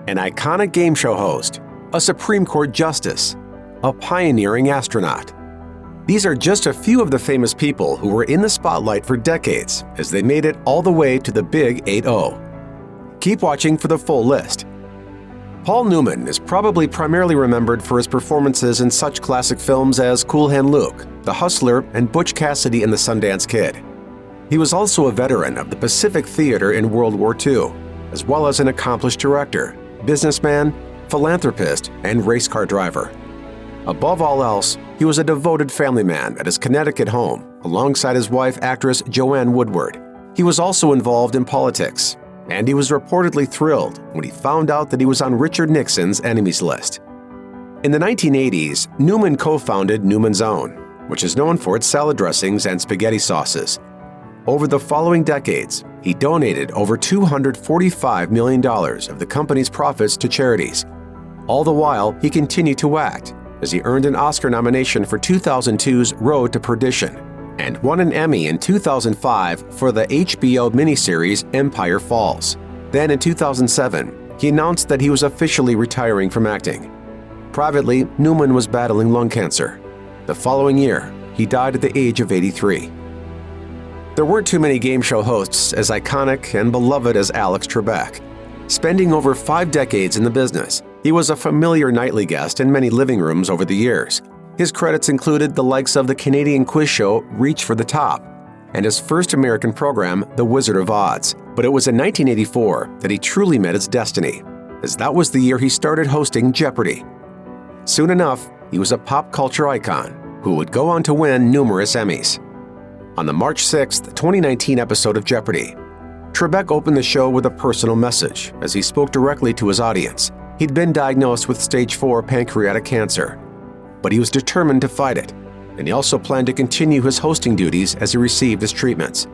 an iconic game show host, a Supreme Court justice, a pioneering astronaut. These are just a few of the famous people who were in the spotlight for decades as they made it all the way to the Big 8-0. Keep watching for the full list. Paul Newman is probably primarily remembered for his performances in such classic films as Cool Hand Luke, The Hustler, and Butch Cassidy and the Sundance Kid. He was also a veteran of the Pacific Theater in World War II, as well as an accomplished director, businessman, philanthropist, and race car driver. Above all else, he was a devoted family man at his Connecticut home, alongside his wife, actress Joanne Woodward. He was also involved in politics, and he was reportedly thrilled when he found out that he was on Richard Nixon's enemies list. In the 1980s, Newman co-founded Newman's Own, which is known for its salad dressings and spaghetti sauces. Over the following decades, he donated over $245 million of the company's profits to charities. All the while, he continued to act, as he earned an Oscar nomination for 2002's Road to Perdition, and won an Emmy in 2005 for the HBO miniseries Empire Falls. Then in 2007, he announced that he was officially retiring from acting. Privately, Newman was battling lung cancer. The following year, he died at the age of 83. There weren't too many game show hosts as iconic and beloved as Alex Trebek. Spending over 5 decades in the business, he was a familiar nightly guest in many living rooms over the years. His credits included the likes of the Canadian quiz show Reach for the Top and his first American program, The Wizard of Odds. But it was in 1984 that he truly met his destiny, as that was the year he started hosting Jeopardy! Soon enough, he was a pop culture icon who would go on to win numerous Emmys. On the March 6, 2019 episode of Jeopardy! Trebek opened the show with a personal message as he spoke directly to his audience. He'd been diagnosed with stage 4 pancreatic cancer, but he was determined to fight it, and he also planned to continue his hosting duties as he received his treatments.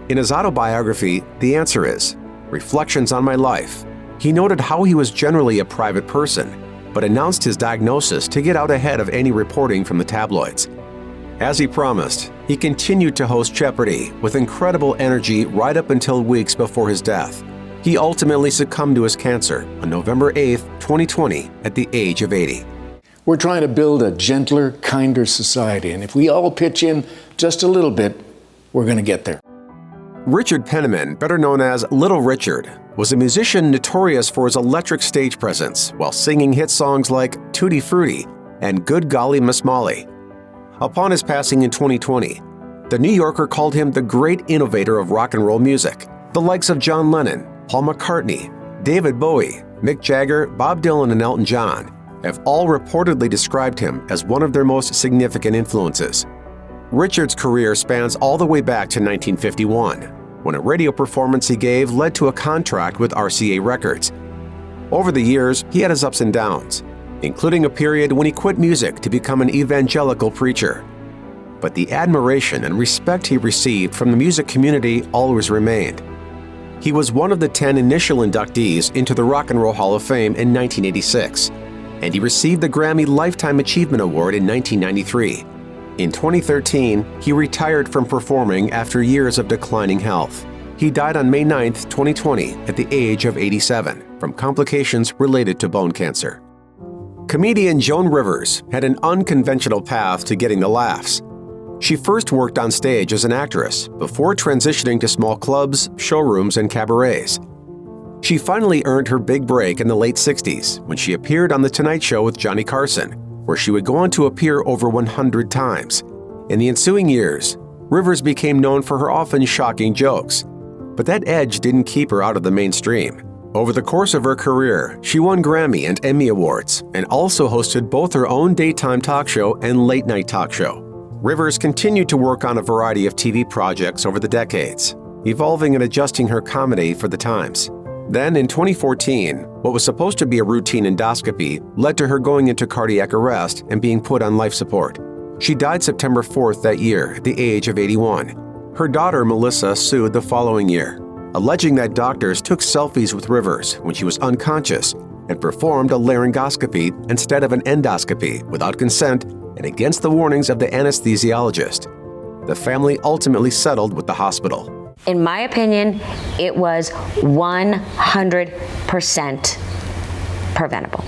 In his autobiography, The Answer Is, Reflections on My Life, he noted how he was generally a private person, but announced his diagnosis to get out ahead of any reporting from the tabloids. As he promised, he continued to host Jeopardy! With incredible energy right up until weeks before his death. He ultimately succumbed to his cancer on November 8, 2020, at the age of 80. We're trying to build a gentler, kinder society, and if we all pitch in just a little bit, we're going to get there. Richard Penniman, better known as Little Richard, was a musician notorious for his electric stage presence while singing hit songs like Tutti Frutti and Good Golly Miss Molly. Upon his passing in 2020, The New Yorker called him the great innovator of rock and roll music. The likes of John Lennon, Paul McCartney, David Bowie, Mick Jagger, Bob Dylan, and Elton John have all reportedly described him as one of their most significant influences. Richard's career spans all the way back to 1951, when a radio performance he gave led to a contract with RCA Records. Over the years, he had his ups and downs, including a period when he quit music to become an evangelical preacher. But the admiration and respect he received from the music community always remained. He was one of the 10 initial inductees into the Rock and Roll Hall of Fame in 1986, and he received the Grammy Lifetime Achievement Award in 1993. In 2013, he retired from performing after years of declining health. He died on May 9, 2020, at the age of 87, from complications related to bone cancer. Comedian Joan Rivers had an unconventional path to getting the laughs. She first worked on stage as an actress before transitioning to small clubs, showrooms, and cabarets. She finally earned her big break in the late 60s when she appeared on The Tonight Show with Johnny Carson, where she would go on to appear over 100 times. In the ensuing years, Rivers became known for her often shocking jokes, but that edge didn't keep her out of the mainstream. Over the course of her career, she won Grammy and Emmy Awards and also hosted both her own daytime talk show and late-night talk show. Rivers continued to work on a variety of TV projects over the decades, evolving and adjusting her comedy for the times. Then, in 2014, what was supposed to be a routine endoscopy led to her going into cardiac arrest and being put on life support. She died September 4th that year at the age of 81. Her daughter, Melissa, sued the following year, alleging that doctors took selfies with Rivers when she was unconscious and performed a laryngoscopy instead of an endoscopy without consent and against the warnings of the anesthesiologist. The family ultimately settled with the hospital. In my opinion, it was 100% preventable.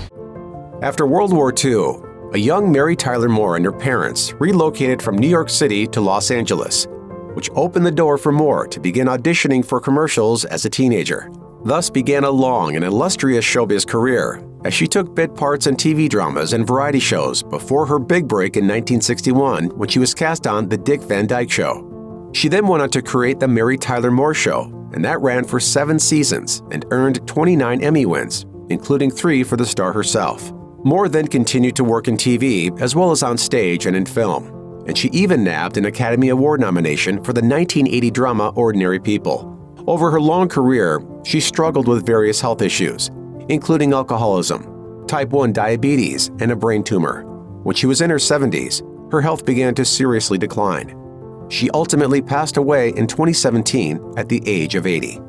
After World War II, a young Mary Tyler Moore and her parents relocated from New York City to Los Angeles, which opened the door for Moore to begin auditioning for commercials as a teenager. Thus began a long and illustrious showbiz career, as she took bit parts in TV dramas and variety shows before her big break in 1961 when she was cast on The Dick Van Dyke Show. She then went on to create The Mary Tyler Moore Show, and that ran for 7 seasons and earned 29 Emmy wins, including 3 for the star herself. Moore then continued to work in TV as well as on stage and in film, and she even nabbed an Academy Award nomination for the 1980 drama Ordinary People. Over her long career, she struggled with various health issues, including alcoholism, type 1 diabetes, and a brain tumor. When she was in her 70s, her health began to seriously decline. She ultimately passed away in 2017 at the age of 80.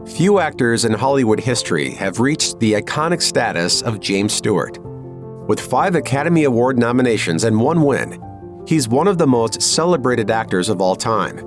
Few actors in Hollywood history have reached the iconic status of James Stewart. With 5 Academy Award nominations and 1 win, he's one of the most celebrated actors of all time.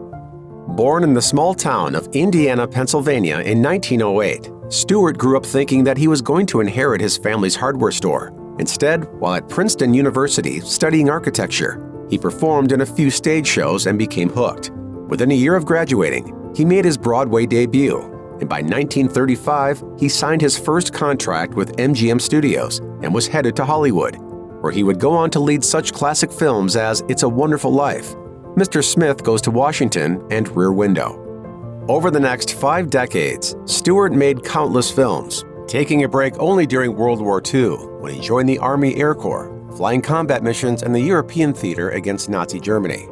Born in the small town of Indiana, Pennsylvania in 1908, Stewart grew up thinking that he was going to inherit his family's hardware store. Instead, while at Princeton University studying architecture, he performed in a few stage shows and became hooked. Within a year of graduating, he made his Broadway debut, and by 1935, he signed his first contract with MGM Studios and was headed to Hollywood, where he would go on to lead such classic films as It's a Wonderful Life, Mr. Smith Goes to Washington, and Rear Window. Over the next 5 decades, Stewart made countless films, taking a break only during World War II when he joined the Army Air Corps, flying combat missions in the European theater against Nazi Germany.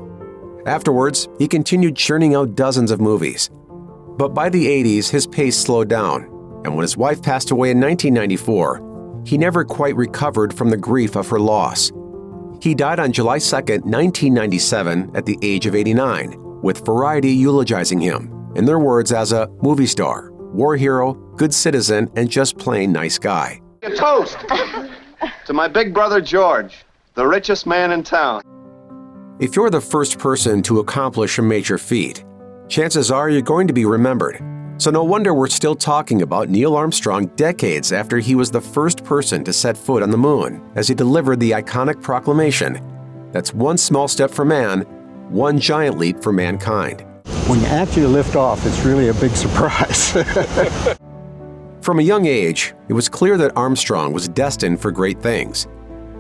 Afterwards, he continued churning out dozens of movies. But by the 80s, his pace slowed down, and when his wife passed away in 1994, he never quite recovered from the grief of her loss. He died on July 2, 1997, at the age of 89, with Variety eulogizing him, in their words, as a movie star, war hero, good citizen, and just plain nice guy. A toast to my big brother George, the richest man in town. If you're the first person to accomplish a major feat, chances are you're going to be remembered. So no wonder we're still talking about Neil Armstrong decades after he was the first person to set foot on the moon, as he delivered the iconic proclamation, "That's one small step for man, one giant leap for mankind." When you actually lift off, it's really a big surprise. From a young age, it was clear that Armstrong was destined for great things.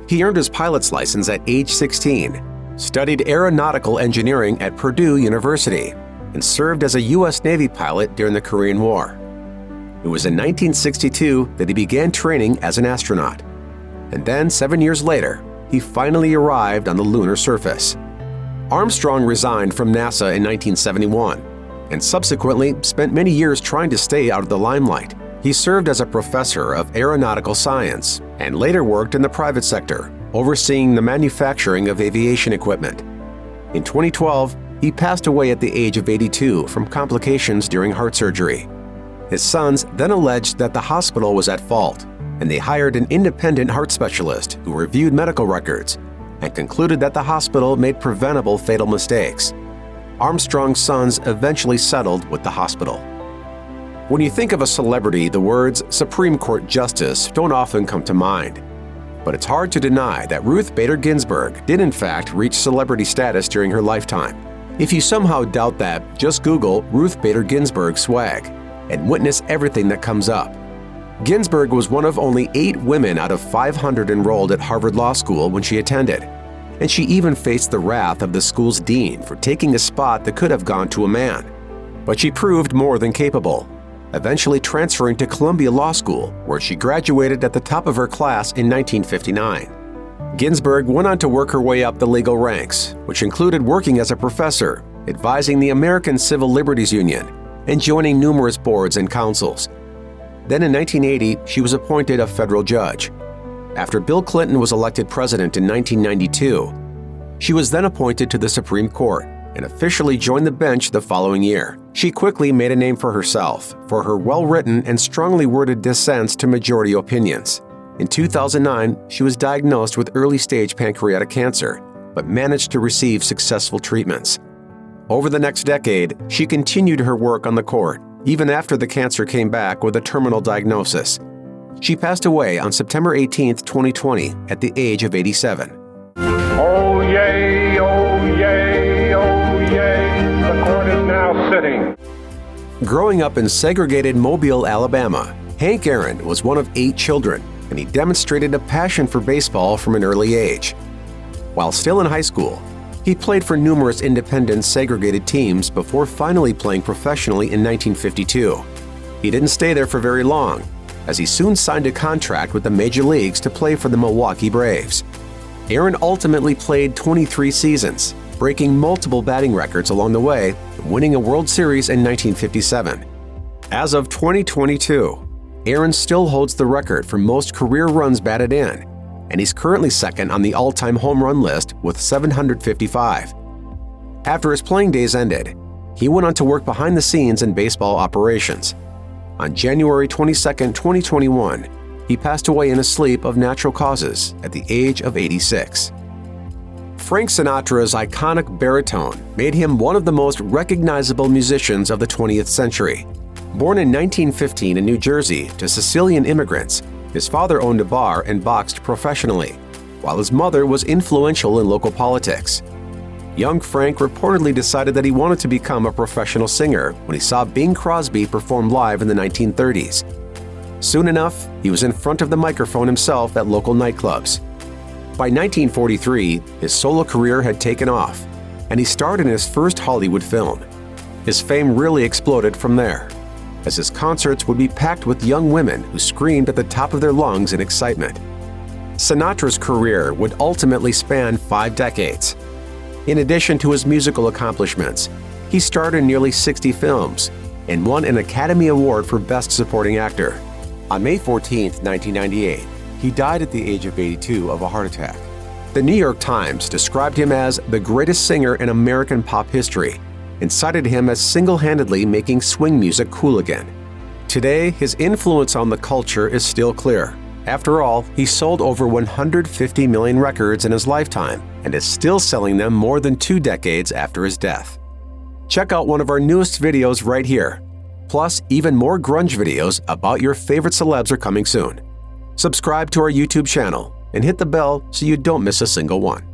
He earned his pilot's license at age 16, studied aeronautical engineering at Purdue University, and served as a U.S. Navy pilot during the Korean War. It was in 1962 that he began training as an astronaut. And then, 7 years later, he finally arrived on the lunar surface. Armstrong resigned from NASA in 1971, and subsequently spent many years trying to stay out of the limelight. He served as a professor of aeronautical science, and later worked in the private sector, overseeing the manufacturing of aviation equipment. In 2012, he passed away at the age of 82 from complications during heart surgery. His sons then alleged that the hospital was at fault, and they hired an independent heart specialist who reviewed medical records and concluded that the hospital made preventable fatal mistakes. Armstrong's sons eventually settled with the hospital. When you think of a celebrity, the words Supreme Court Justice don't often come to mind. But it's hard to deny that Ruth Bader Ginsburg did in fact reach celebrity status during her lifetime. If you somehow doubt that, just Google Ruth Bader Ginsburg swag and witness everything that comes up. Ginsburg was one of only 8 women out of 500 enrolled at Harvard Law School when she attended, and she even faced the wrath of the school's dean for taking a spot that could have gone to a man. But she proved more than capable, eventually transferring to Columbia Law School, where she graduated at the top of her class in 1959. Ginsburg went on to work her way up the legal ranks, which included working as a professor, advising the American Civil Liberties Union, and joining numerous boards and councils. Then in 1980, she was appointed a federal judge. After Bill Clinton was elected president in 1992, she was then appointed to the Supreme Court and officially joined the bench the following year. She quickly made a name for herself for her well-written and strongly worded dissents to majority opinions. In 2009, she was diagnosed with early-stage pancreatic cancer, but managed to receive successful treatments. Over the next decade, she continued her work on the court, even after the cancer came back with a terminal diagnosis. She passed away on September 18, 2020, at the age of 87. Oh yay, oh yay, oh yay, the court is now sitting. Growing up in segregated Mobile, Alabama, Hank Aaron was one of 8 children, and he demonstrated a passion for baseball from an early age. While still in high school, he played for numerous independent segregated teams before finally playing professionally in 1952. He didn't stay there for very long, as he soon signed a contract with the major leagues to play for the Milwaukee Braves. Aaron ultimately played 23 seasons, breaking multiple batting records along the way and winning a World Series in 1957. As of 2022, Aaron still holds the record for most career runs batted in, and he's currently second on the all-time home run list with 755. After his playing days ended, he went on to work behind the scenes in baseball operations. On January 22, 2021, he passed away in a sleep of natural causes at the age of 86. Frank Sinatra's iconic baritone made him one of the most recognizable musicians of the 20th century. Born in 1915 in New Jersey to Sicilian immigrants, his father owned a bar and boxed professionally, while his mother was influential in local politics. Young Frank reportedly decided that he wanted to become a professional singer when he saw Bing Crosby perform live in the 1930s. Soon enough, he was in front of the microphone himself at local nightclubs. By 1943, his solo career had taken off, and he starred in his first Hollywood film. His fame really exploded from there, as his concerts would be packed with young women who screamed at the top of their lungs in excitement. Sinatra's career would ultimately span 5 decades. In addition to his musical accomplishments, he starred in nearly 60 films and won an Academy Award for Best Supporting Actor. On May 14, 1998, he died at the age of 82 of a heart attack. The New York Times described him as the greatest singer in American pop history and cited him as single-handedly making swing music cool again. Today, his influence on the culture is still clear. After all, he sold over 150 million records in his lifetime and is still selling them more than 2 decades after his death. Check out one of our newest videos right here. Plus, even more grunge videos about your favorite celebs are coming soon. Subscribe to our YouTube channel and hit the bell so you don't miss a single one.